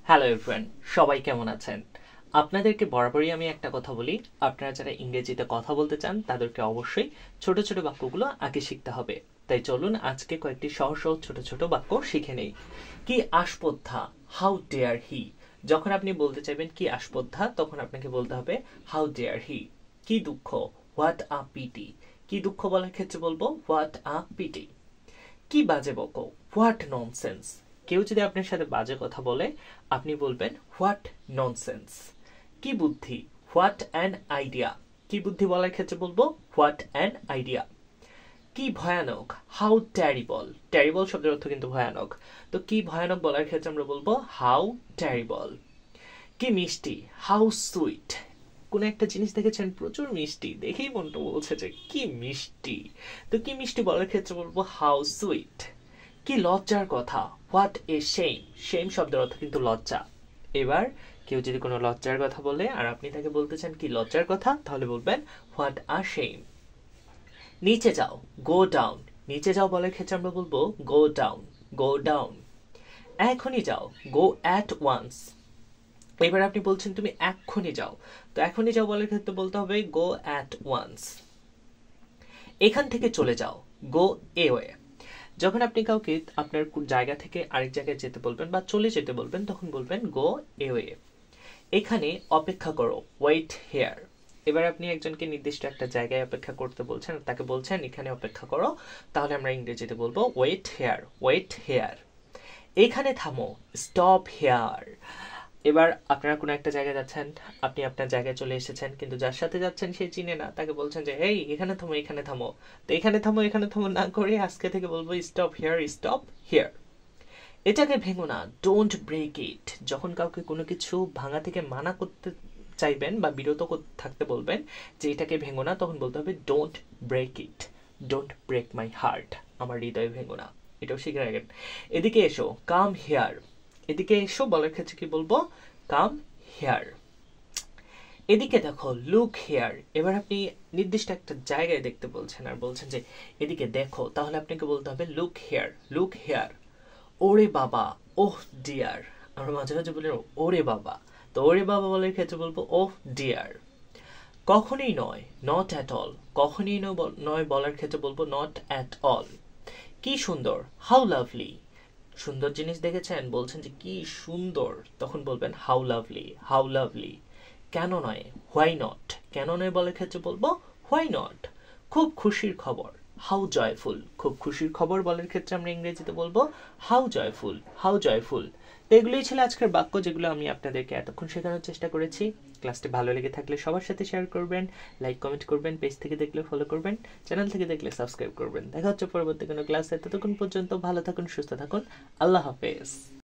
Hello everyone, সবাই কেমন আছেন? আপনাদেরকে বরাবরই আমি একটা কথা বলি, আপনারা যারা ইংরেজিতে কথা বলতে চান তাদেরকে অবশ্যই ছোট ছোট বাক্যগুলো আগে শিখতে হবে। তাই চলুন আজকে কয়েকটি সহজ সহজ ছোট ছোট বাক্য শিখে নেই। কি আস্পর্ধা, হাউ ডেয়ার হি। যখন আপনি বলতে চাইবেন কি আস্পর্ধা, তখন আপনাকে বলতে হবে হাউ ডেয়ার হি। কি দুঃখ, হোয়াট আ পিটি। কি দুঃখ বলার ক্ষেত্রে বলবো হোয়াট আ পিটি। কি বাজে বকো, হোয়াট ননসেন্স। কেউ যদি আপনার সাথে বাজে কথা বলে আপনি বলবেন হোয়াট ননসেন্স। কি বুদ্ধি, হোয়াট অ্যান আইডিয়া। কি বুদ্ধি বলার ক্ষেত্রে বলবো হোয়াট অ্যান আইডিয়া। কি ভয়ানক, হাউ ট্যারিবল। ট্যারিবল শব্দের অর্থ কিন্তু ভয়ানক, তো কি ভয়ানক বলার ক্ষেত্রে আমরা বলবো হাউ ট্যারিবল। কি মিষ্টি, হাউ সুইট। কোন একটা জিনিস দেখেছেন প্রচুর মিষ্টি, দেখেই মনটা বলছে যে কি মিষ্টি, তো কি মিষ্টি বলার ক্ষেত্রে বলবো হাউ সুইট। কি লজ্জার কথা, হোয়াট এ শেম। শেম শব্দের অর্থ কিন্তু লজ্জা। এবার কেউ যদি কোনো লজ্জার কথা বলে আর আপনি তাকে বলতে চান কি লজ্জার কথা, তাহলে বলবেন হোয়াট আ শেম। নিচে যাও, গো ডাউন। নিচে যাও বলার ক্ষেত্রে আমরা বলবো গো ডাউন, গো ডাউন। এখনই যাও, গো অ্যাট ওয়ান্স। এবার আপনি বলছেন তুমি এক্ষুনি যাও, তো এখনই যাও বলার ক্ষেত্রে বলতে হবে গো অ্যাট ওয়ান্স। এখান থেকে চলে যাও, গো এওয়ে। যখন আপনি কাউকে আপনার জায়গা থেকে আরেক জায়গায় যেতে বলবেন বা চলে যেতে বলবেন তখন বলবেন গো এওয়ে। এখানে অপেক্ষা করো, ওয়েট হেয়ার। এবার আপনি একজনকে নির্দিষ্ট একটা জায়গায় অপেক্ষা করতে বলছেন, তাকে বলছেন এখানে অপেক্ষা করো, তাহলে আমরা ইংরেজিতে বলবো ওয়েট হেয়ার, ওয়েট হেয়ার। এখানে থামো, স্টপ হেয়ার। এবার আপনারা কোনো একটা জায়গায় যাচ্ছেন, আপনি আপনার জায়গায় চলে এসেছেন কিন্তু যার সাথে যাচ্ছেন সে চিনে না, তাকে বলছেন যে এই এখানে থামো, এখানে থামো। তো এখানে থামো এখানে থামো না করে আজকে থেকে বলবো স্টপ হিয়ার, স্টপ হিয়ার। এটাকে ভেঙো না, ডোন্ট ব্রেক ইট। যখন কাউকে কোনো কিছু ভাঙা থেকে মানা করতে চাইবেন বা বিরত থাকতে বলবেন যে এটাকে ভেঙো না, তখন বলতে হবে don't break it, don't break my heart. আমার হৃদয় ভেঙো না, এটাও শিখে রাখেন। এদিকে এসো, কাম হিয়ার। এদিকে এসো বলার ক্ষেত্রে কি বলবো কাম হিয়ার। এদিকে দেখো, লুক হিয়ার। এবার আপনি নির্দিষ্ট একটা জায়গায় দেখতে বলছেন আর বলছেন যে এদিকে দেখো, তাহলে আপনাকে বলতে হবে লুক হিয়ার, লুক হিয়ার। ওরে বাবা, ওহ ডিয়ার। আমরা মাঝে মাঝে বলি ওরে বাবা, তো ওরে বাবা বলার ক্ষেত্রে বলবো ওহ ডিয়ার। কখনোই নয়, নট অ্যাট অল। কখনোই নয় বলার ক্ষেত্রে বলবো নট অ্যাট অল। কি সুন্দর, হাউ লাভলি। সুন্দর জিনিস দেখেছেন, বলছেন যে কি সুন্দর, তখন বলবেন হাউ লাভলি, হাউ লাভলি। কেন নয়, হোয়াই নট। কেন নয় বলার ক্ষেত্রে বলবো হোয়াই নট। খুব খুশির খবর, হাউ জয়ফুল। খুব খুশির খবর বলার ক্ষেত্রে আমরা ইংরেজিতে বলবো হাউ জয়ফুল, হাউ জয়ফুল। তো এগুলোই ছিল আজকের বাক্য যেগুলো আমি আপনাদেরকে এতক্ষণ শেখানোর চেষ্টা করেছি। ক্লাসটি ভালো লেগে থাকলে সবার সাথে শেয়ার করবেন, লাইক কমেন্ট করবেন, পেজ থেকে দেখলে ফলো করবেন, চ্যানেল থেকে দেখলে সাবস্ক্রাইব করবেন। দেখা হচ্ছে পরবর্তী কোনো ক্লাসে, ততক্ষণ পর্যন্ত ভালো থাকুন, সুস্থ থাকুন, আল্লাহ হাফেজ।